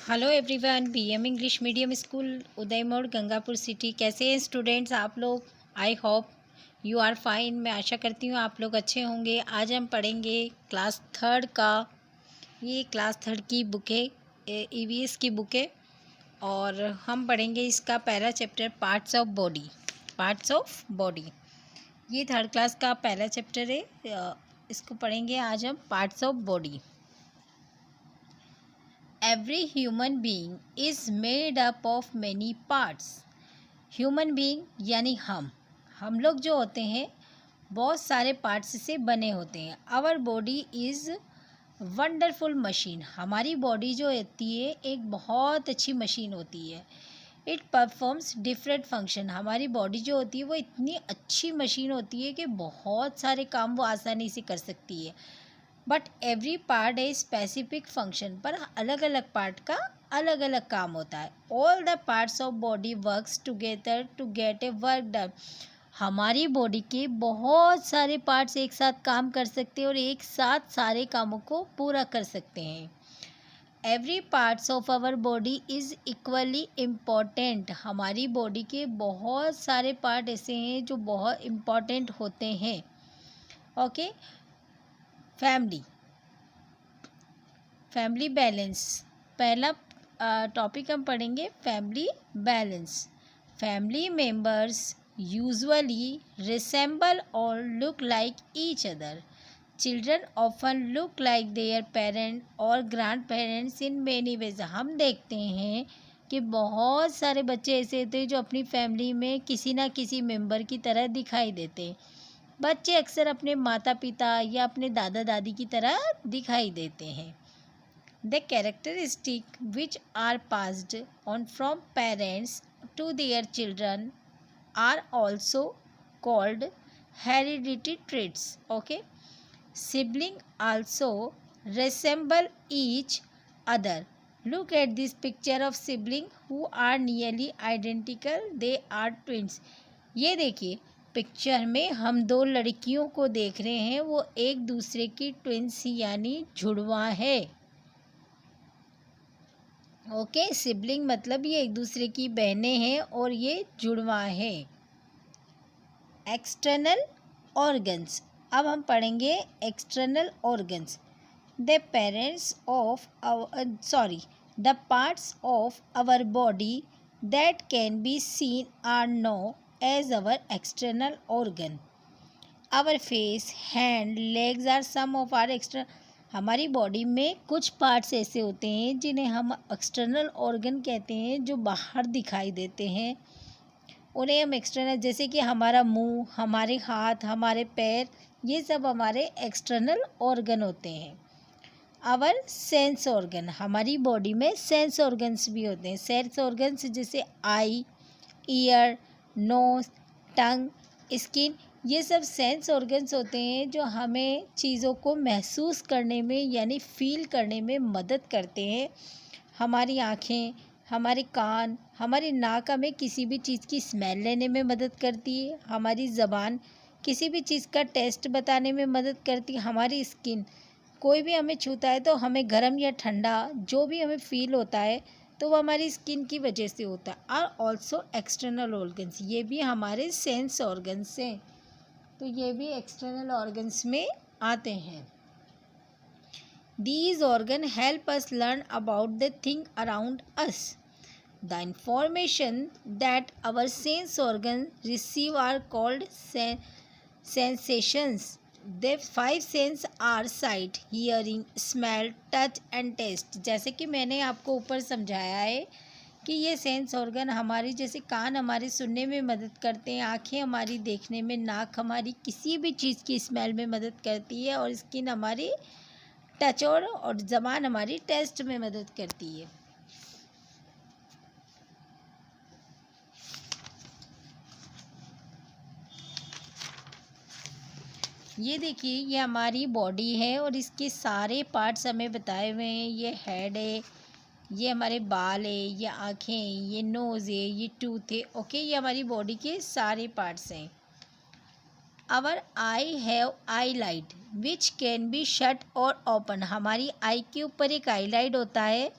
Hello everyone, BM English medium school Uday Mod Gangapur city. कैसे हैं students आप लोग? I hope you are fine. मैं आशा करती हूँ आप लोग अच्छे होंगे। आज हम पढ़ेंगे क्लास थर्ड का, ये क्लास थर्ड की बुक है, ईवीएस की बुक है। और हम पढ़ेंगे इसका पहला chapter parts of body. Parts of body ये थर्ड क्लास का पहला चैप्टर है। इसको पढ़ेंगे आज हम, parts of body. Every human being is made up of many parts. Human being यानी हम लोग जो होते हैं बहुत सारे पार्ट्स से बने होते हैं। Our body is wonderful machine. हमारी बॉडी जो होती है एक बहुत अच्छी मशीन होती है। It performs different function. हमारी बॉडी जो होती है वो इतनी अच्छी मशीन होती है कि बहुत सारे काम वो आसानी से कर सकती है। But every part a specific function, पर अलग अलग पार्ट का अलग अलग काम होता है। All the parts of body works together to get a work done. हमारी बॉडी के बहुत सारे पार्ट्स एक साथ काम कर सकते हैं और एक साथ सारे कामों को पूरा कर सकते हैं। Every parts of our body is equally important. हमारी बॉडी के बहुत सारे पार्ट ऐसे हैं जो बहुत इम्पॉर्टेंट होते हैं। Okay, family balance. पहला टॉपिक हम पढ़ेंगे family balance. Family members usually resemble और look like each other. Children often look like their parent और grandparents in many ways. हम देखते हैं कि बहुत सारे बच्चे ऐसे होते हैं जो अपनी फैमिली में किसी ना किसी मेंबर की तरह दिखाई देते हैं। बच्चे अक्सर अपने माता पिता या अपने दादा दादी की तरह दिखाई देते हैं। The characteristic which are passed on from parents to their children are also called heredity traits. Okay, sibling also resemble each other. Look at this picture of sibling who are nearly identical. They are twins. ये देखिए, picture में हम दो लड़कियों को देख रहे हैं, वो एक दूसरे की ट्विंस यानी जुड़वा है। ओके, सिबलिंग मतलब ये एक दूसरे की बहनें हैं और ये जुड़वा है। External organs. अब हम पढ़ेंगे external organs. The parts of our body that can be seen are known as our external organ. Our face, hand, legs are some of our external. हमारी बॉडी में कुछ पार्ट्स ऐसे होते हैं जिन्हें हम एक्सटर्नल ऑर्गन कहते हैं, जो बाहर दिखाई देते हैं। उन्हें हम एक्सटर्नल, जैसे कि हमारा मुंह, हमारे हाथ, हमारे पैर, ये सब हमारे एक्सटर्नल ऑर्गन होते हैं। Our sense organ. हमारी बॉडी में सेंस ऑर्गन्स भी होते हैं। सेंस ऑर्गन्स जैसे eye, ear, nose, tongue, skin, ये सब सेंस ऑर्गन्स होते हैं जो हमें चीज़ों को महसूस करने में यानी फील करने में मदद करते हैं। हमारी आँखें, हमारे कान, हमारी नाक हमें किसी भी चीज़ की स्मेल लेने में मदद करती है। हमारी ज़बान किसी भी चीज़ का टेस्ट बताने में मदद करती है। हमारी स्किन, कोई भी हमें छूता है तो हमें गर्म या ठंडा जो भी हमें फील होता है तो वो हमारी स्किन की वजह से होता है। आर ऑल्सो एक्सटर्नल ऑर्गन्स, ये भी हमारे सेंस ऑर्गन्स हैं, तो ये भी एक्सटर्नल ऑर्गन्स में आते हैं। These organs help us learn about the thing around us. The information that our sense organs receive are called sensations. The five senses are sight, hearing, smell, touch and taste. जैसे कि मैंने आपको ऊपर समझाया है कि ये सेंस ऑर्गन हमारी, जैसे कान हमारे सुनने में मदद करते हैं, आँखें हमारी देखने में, नाक हमारी किसी भी चीज़ की स्मेल में मदद करती है और स्किन हमारी टच और ज़बान हमारी टेस्ट में मदद करती है। ये देखिए, ये हमारी बॉडी है और इसके सारे पार्ट्स हमें बताए हुए हैं। ये हेड है, ये हमारे बाल है, ये आँखें हैं, ये नोज़ है, ये टूथ है। ओके, ये हमारी बॉडी के सारे पार्ट्स हैं। Our eye have eyelid which can be shut और ओपन। हमारी आई के ऊपर एक आई लाइट होता है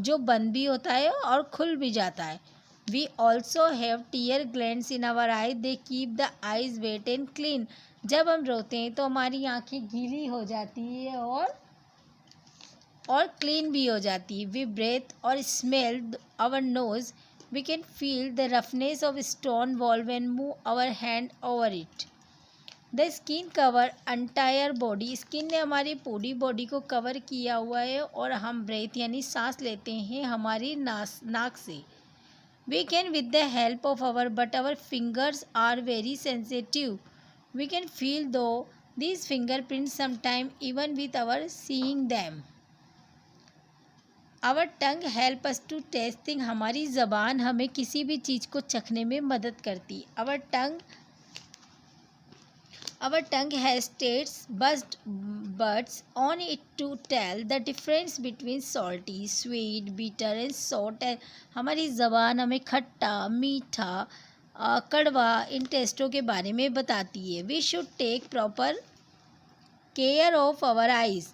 जो बंद भी होता है और खुल भी जाता है। We also have tear glands in our eye, they keep the eyes wet and clean. जब हम रोते हैं तो हमारी आंखें गीली हो जाती है और क्लीन भी हो जाती है। वी ब्रेथ और smell our nose, we can feel the roughness of stone wall when move our hand over it. The skin cover entire body, skin ने हमारी पूरी बॉडी को कवर किया हुआ है और हम ब्रेथ यानी सांस लेते हैं हमारी नाक से। We can with the help of our but our fingers are very sensitive, we can feel though these fingerprints sometime even with our seeing them. Our tongue help us to taste things, हमारी ज़बान हमें किसी भी चीज़ को चखने में मदद करती। Our tongue has tastes buds on it to tell the difference between salty, sweet, bitter and sour. हमारी ज़बान हमें खट्टा, मीठा, कड़वा इन टेस्टों के बारे में बताती है। We should take proper care of our eyes,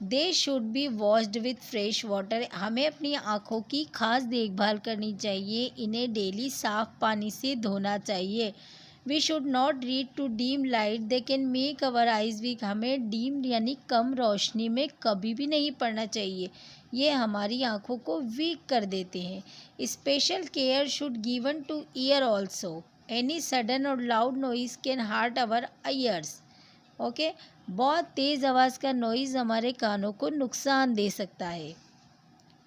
they should be washed with fresh water. हमें अपनी आँखों की खास देखभाल करनी चाहिए, इन्हें डेली साफ़ पानी से धोना चाहिए। We should not read to dim light, they can make our eyes weak. हमें डीम यानी कम रोशनी में कभी भी नहीं पढ़ना चाहिए, ये हमारी आँखों को वीक कर देते हैं। Special care should given to ear also, any sudden और loud noise can hurt our ears. Okay, बहुत तेज़ आवाज़ का नॉइज़ हमारे कानों को नुकसान दे सकता है।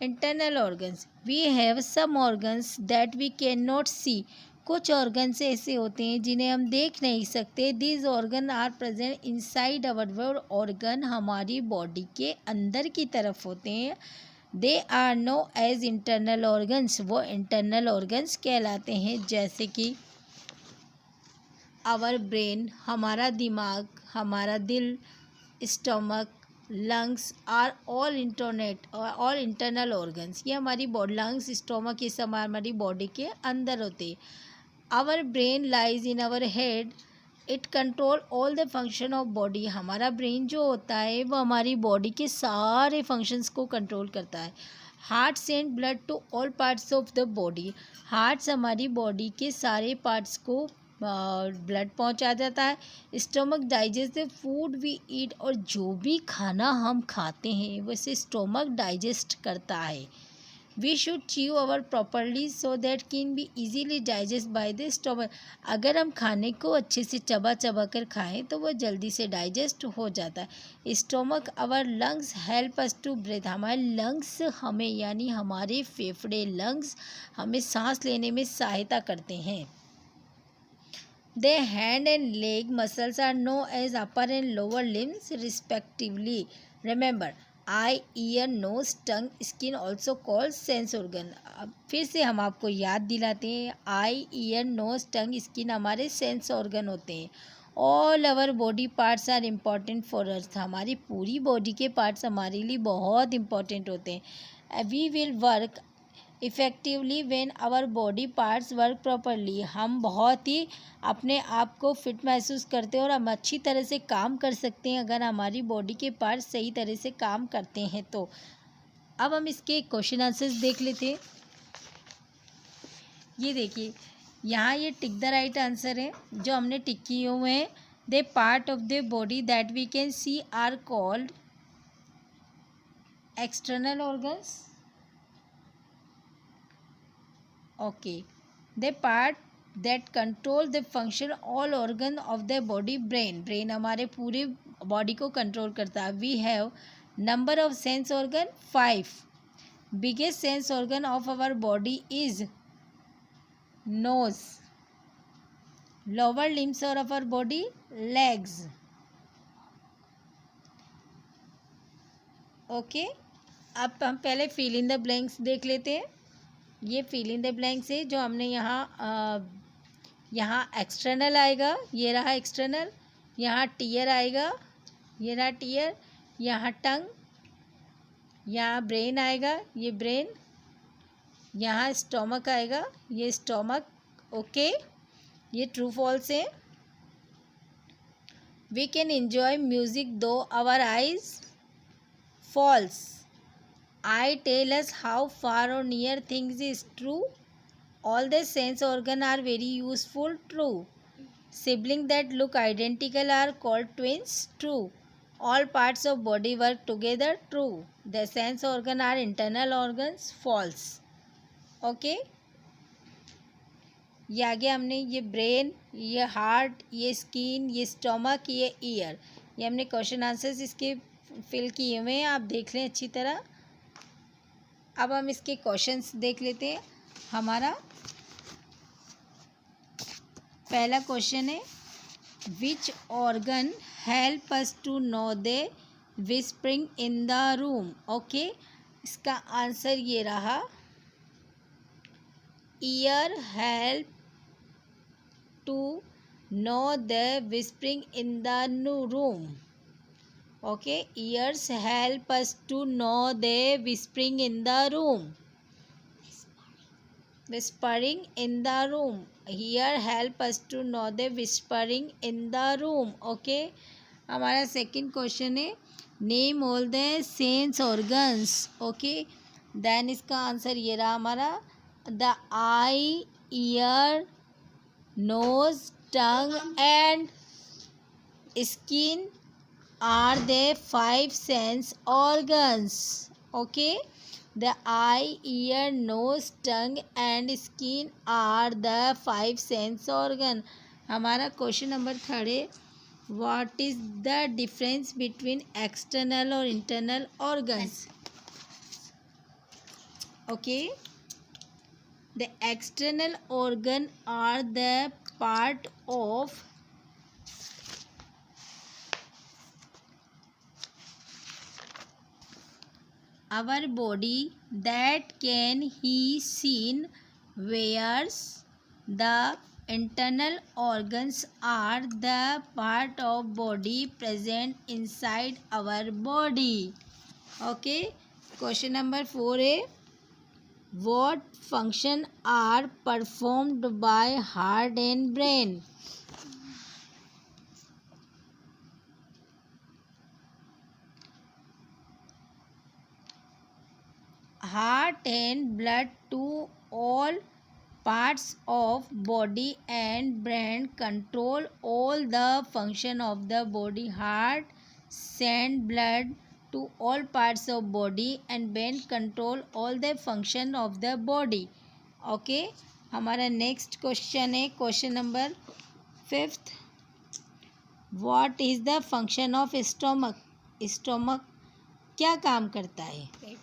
Internal organs, we have some organs that we can not see. कुछ ऑर्गन्स ऐसे होते हैं जिन्हें हम देख नहीं सकते। These organ are present inside our, वो ऑर्गन हमारी बॉडी के अंदर की तरफ होते हैं। They are known as internal organs, वो इंटरनल ऑर्गन्स कहलाते हैं। जैसे कि आवर ब्रेन, हमारा दिमाग, हमारा दिल, stomach, lungs are all internal organs. ये हमारी बॉडी, लंग्स, स्टमक, ये सब हमारी बॉडी के अंदर होते हैं। Our brain lies in our head, it control all the function of body. हमारा ब्रेन जो होता है वो हमारी बॉडी के सारे फंक्शंस को कंट्रोल करता है। Heart send blood to all parts of the body, hearts हमारी बॉडी के सारे पार्ट्स को ब्लड पहुंचा जाता है। Stomach digest the food we eat, और जो भी खाना हम खाते हैं वैसे स्टोमक डाइजेस्ट करता है। We should chew our properly so that can be easily digest by the stomach. अगर हम खाने को अच्छे से चबा चबा कर खाएं तो वो जल्दी से डाइजेस्ट हो जाता है। Stomach our lungs help us to breathe, हमारे लंग्स हमें यानी हमारे फेफड़े, लंग्स हमें सांस लेने में सहायता करते हैं। The hand and leg muscles are known as upper and lower limbs respectively. Remember, eye, ear, nose, tongue, skin also called sense organ. अब फिर से हम आपको याद दिलाते हैं, eye, ear, nose, tongue, skin हमारे सेंस ऑर्गन होते हैं। All our body parts are important for us, हमारी पूरी बॉडी के पार्ट्स हमारे लिए बहुत इम्पॉर्टेंट होते हैं। We will work effectively when our body parts work properly, हम बहुत ही अपने आप को फिट महसूस करते हैं और हम अच्छी तरह से काम कर सकते हैं अगर हमारी बॉडी के पार्ट्स सही तरह से काम करते हैं तो। अब हम इसके क्वेश्चन आंसर्स देख लेते हैं। ये देखिए, यहाँ ये टिक द राइट आंसर है जो हमने टिक किए हुए हैं। They part of the body that we can see are called external organs. Okay, the part that control the function all organ of the body, brain हमारे पूरे बॉडी को control करता है। We have number of sense organ 5. Biggest sense organ of our body is nose. Lower limbs of our body, legs. Okay, अब हम पहले fill in the blanks देख लेते हैं। ये फिल इन द ब्लैंक्स है जो हमने यहाँ एक्सटर्नल आएगा, ये रहा एक्सटर्नल। यहाँ टीयर आएगा, ये रहा टीयर। यहाँ टंग, यहाँ ब्रेन आएगा, ये ब्रेन। यहाँ स्टोमक आएगा, ये स्टोमक। ओके, ये ट्रू फॉल्स है। We can enjoy music through our eyes, false. eye tell us how far or near things is true. All the sense organ are very useful. True. Siblings that look identical are called twins. True. All parts of body work together. True. The sense organ are internal organs. False. Okay. ये आगे हमने ये brain, ये heart, ये skin, ये stomach, ये year, ये हमने क्वेश्चन आंसर्स इसके फिल किए हुए हैं, आप देख लें अच्छी तरह। अब हम इसके क्वेश्चंस देख लेते हैं। हमारा पहला क्वेश्चन है, which organ help us to know the whispering in the room. Okay, इसका आंसर ये रहा, ear help to know the whispering in the room. Okay, ears help us to know the whispering in the room. Whispering in the room. Ear help us to know the whispering in the room. Okay, हमारा second question है, name all the sense organs. Okay, then इसका answer ये रहा हमारा, the eye, ear, nose, tongue and skin are the 5 sense organs. Okay, the eye, ear, nose, tongue and skin are the 5 sense organ. हमारा question number 3 है, what is the difference between external और internal organs? Okay, the external organ are the part of our body that can be seen, whereas the internal organs are the part of body present inside our body. Okay, question number 4 है, what function are performed by heart and brain? Heart and blood to all parts of body and brain control all the function of the body. Heart send blood to all parts of body and brain control all the function of the body. Okay, हमारा next question है, question number 5, what is the function of stomach. Stomach क्या काम करता है?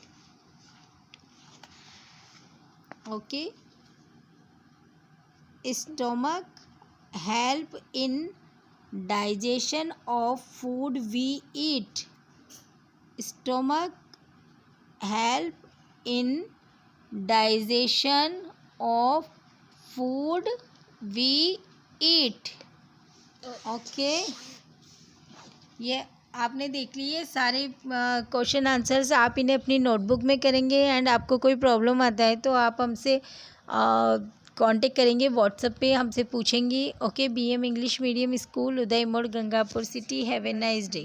Okay, stomach help in digestion of food we eat. Stomach help in digestion of food we eat. Okay, ये आपने देख लिए सारे क्वेश्चन आंसर्स, आप इन्हें अपनी नोटबुक में करेंगे एंड आपको कोई प्रॉब्लम आता है तो आप हमसे कांटेक्ट करेंगे व्हाट्सएप पे, हमसे पूछेंगी। Okay, BM English medium school, Uday Mod, Gangapur city. Have a nice day.